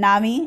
9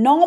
9